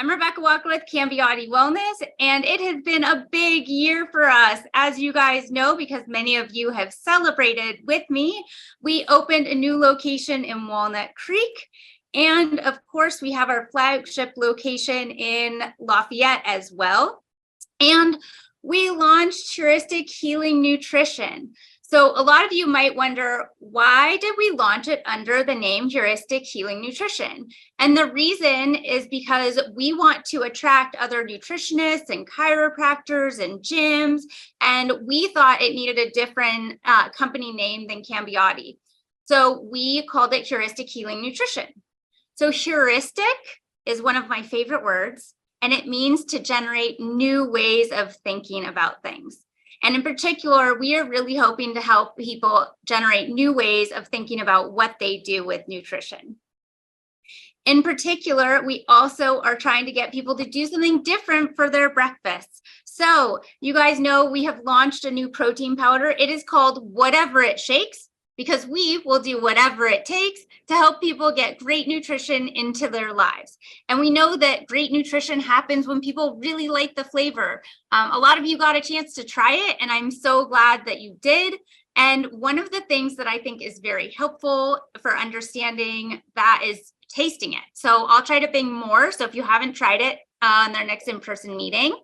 I'm Rebecca Walker with Cambiati Wellness, and it has been a big year for us. As you guys know, because many of you have celebrated with me, we opened a new location in Walnut Creek. And of course, we have our flagship location in Lafayette as well. And we launched Heuristic Healing Nutrition. So a lot of you might wonder, why did we launch it under the name Heuristic Healing Nutrition? And the reason is because we want to attract other nutritionists and chiropractors and gyms, and we thought it needed a different company name than Cambiati. So we called it Heuristic Healing Nutrition. So heuristic is one of my favorite words, and it means to generate new ways of thinking about things. And in particular, we are really hoping to help people generate new ways of thinking about what they do with nutrition. In particular, we also are trying to get people to do something different for their breakfasts. So you guys know we have launched a new protein powder. It is called Whatever It Shakes, because we will do whatever it takes to help people get great nutrition into their lives. And we know that great nutrition happens when people really like the flavor. A lot of you got a chance to try it, and I'm so glad that you did. And one of the things that I think is very helpful for understanding that is tasting it. So I'll try to bring more. So if you haven't tried it on their next in-person meeting,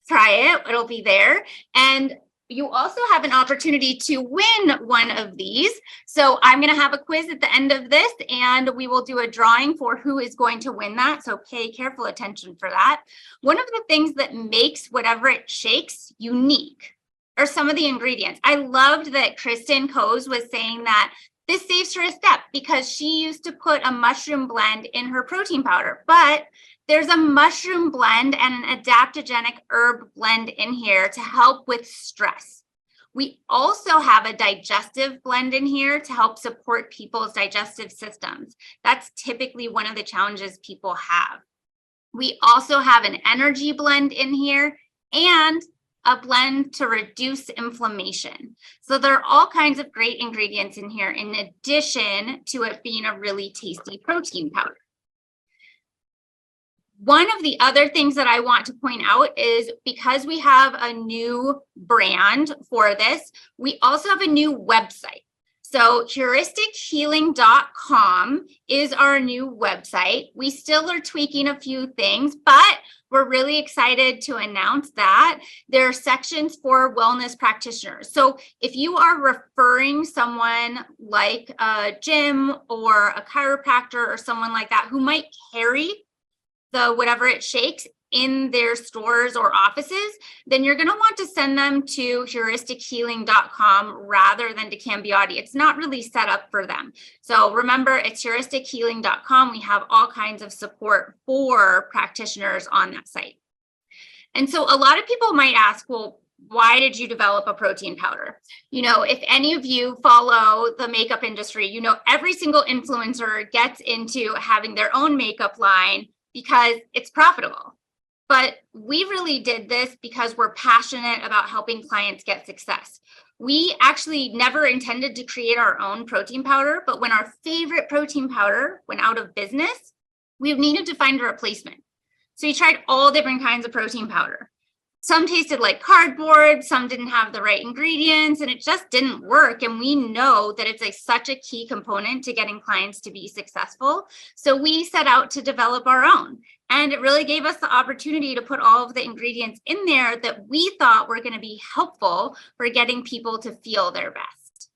try it. It'll be there. And you also have an opportunity to win one of these. So I'm going to have a quiz at the end of this, and we will do a drawing for who is going to win that. So pay careful attention for that. One of the things that makes Whatever It Shakes unique are some of the ingredients. I loved that Kristen Coase was saying that this saves her a step because she used to put a mushroom blend in her protein powder, but there's a mushroom blend and an adaptogenic herb blend in here to help with stress. We also have a digestive blend in here to help support people's digestive systems. That's typically one of the challenges people have. We also have an energy blend in here and a blend to reduce inflammation. So there are all kinds of great ingredients in here in addition to it being a really tasty protein powder. One of the other things that I want to point out is because we have a new brand for this, we also have a new website. So heuristichealing.com is our new website. We still are tweaking a few things, but we're really excited to announce that there are sections for wellness practitioners. So if you are referring someone like a gym or a chiropractor or someone like that who might carry the Whatever It Shakes in their stores or offices, then you're going to want to send them to heuristichealing.com rather than to Cambiati. It's not really set up for them. So remember, it's heuristichealing.com. We have all kinds of support for practitioners on that site. And so a lot of people might ask, well, why did you develop a protein powder? You know, if any of you follow the makeup industry, you know, every single influencer gets into having their own makeup line because it's profitable. But we really did this because we're passionate about helping clients get success. We actually never intended to create our own protein powder, but when our favorite protein powder went out of business, we needed to find a replacement. So we tried all different kinds of protein powder. Some tasted like cardboard, some didn't have the right ingredients, and it just didn't work. And we know that it's such a key component to getting clients to be successful. So we set out to develop our own. And it really gave us the opportunity to put all of the ingredients in there that we thought were going to be helpful for getting people to feel their best.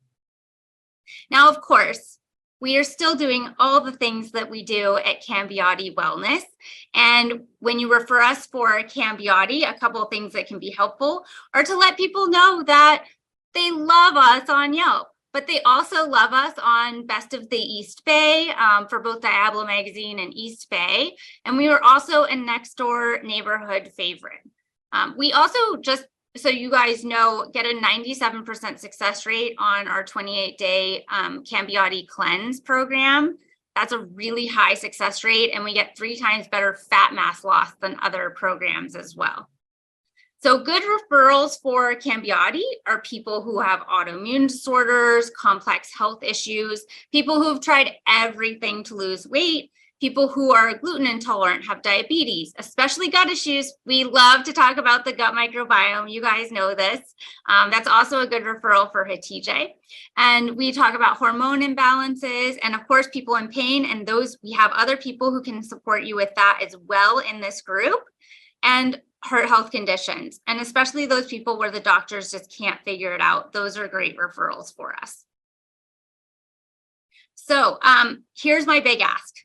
Now, of course, we are still doing all the things that we do at Cambiati Wellness. And when you refer us for Cambiati, a couple of things that can be helpful are to let people know that they love us on Yelp, but they also love us on Best of the East Bay for both Diablo Magazine and East Bay. And we were also a next door neighborhood favorite. We also just, so you guys know, get a 97% success rate on our 28-day Cambiati cleanse program. That's a really high success rate, and we get 3 times better fat mass loss than other programs as well. So good referrals for Cambiati are people who have autoimmune disorders, complex health issues, people who've tried everything to lose weight, people who are gluten intolerant, have diabetes, especially gut issues. We love to talk about the gut microbiome. You guys know this. That's also a good referral for Hatice. And we talk about hormone imbalances and of course, people in pain, and those, we have other people who can support you with that as well in this group, and heart health conditions, and especially those people where the doctors just can't figure it out. Those are great referrals for us. So here's my big ask.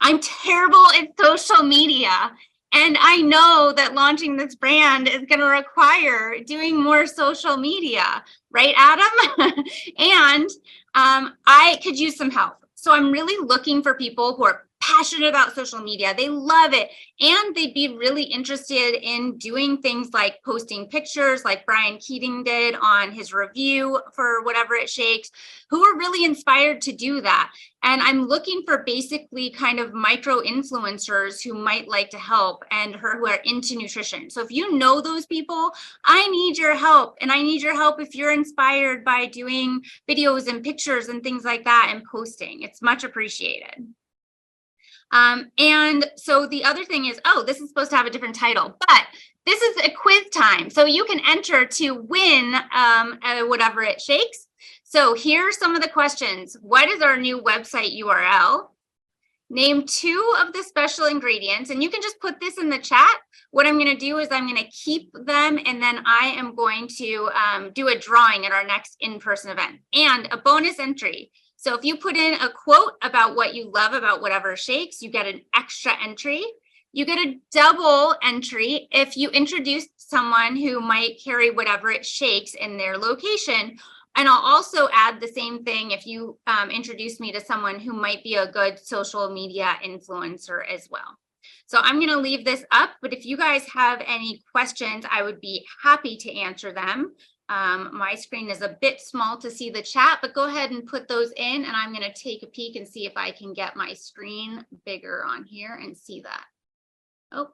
I'm terrible at social media, and I know that launching this brand is going to require doing more social media, right, Adam? And I could use some help. So I'm really looking for people who are passionate about social media. They love it. And they'd be really interested in doing things like posting pictures like Brian Keating did on his review for Whatever It Shakes, who are really inspired to do that. And I'm looking for basically kind of micro influencers who might like to help and who are into nutrition. So if you know those people, I need your help. And I need your help if you're inspired by doing videos and pictures and things like that and posting. It's much appreciated. And so the other thing is, oh, this is supposed to have a different title, but this is a quiz time. So you can enter to win Whatever It Shakes. So here are some of the questions. What is our new website URL? Name 2 of the special ingredients, and you can just put this in the chat. What I'm going to do is I'm going to keep them, and then I am going to do a drawing at our next in-person event, and a bonus entry. So if you put in a quote about what you love about Whatever Shakes, you get an extra entry. You get a double entry if you introduce someone who might carry Whatever It Shakes in their location. And I'll also add the same thing if you introduce me to someone who might be a good social media influencer as well. So I'm going to leave this up, but if you guys have any questions, I would be happy to answer them. My screen is a bit small to see the chat, but go ahead and put those in, and I'm going to take a peek and see if I can get my screen bigger on here and see that. Oh,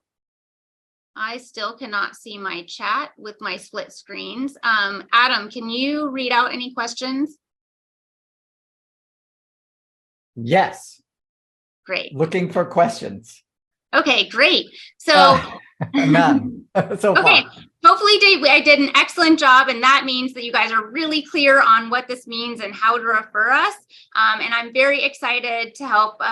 I still cannot see my chat with my split screens. Adam, can you read out any questions? Yes. Great. Looking for questions. Okay, great. So none so okay. far. Hopefully, Dave, I did an excellent job, and that means that you guys are really clear on what this means and how to refer us. And I'm very excited to help,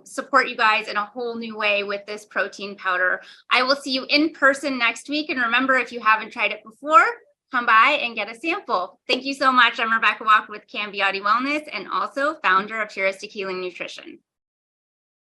support you guys in a whole new way with this protein powder. I will see you in person next week. And remember, if you haven't tried it before, come by and get a sample. Thank you so much. I'm Rebecca Walker with Cambiati Wellness and also founder of Heuristic Healing Nutrition.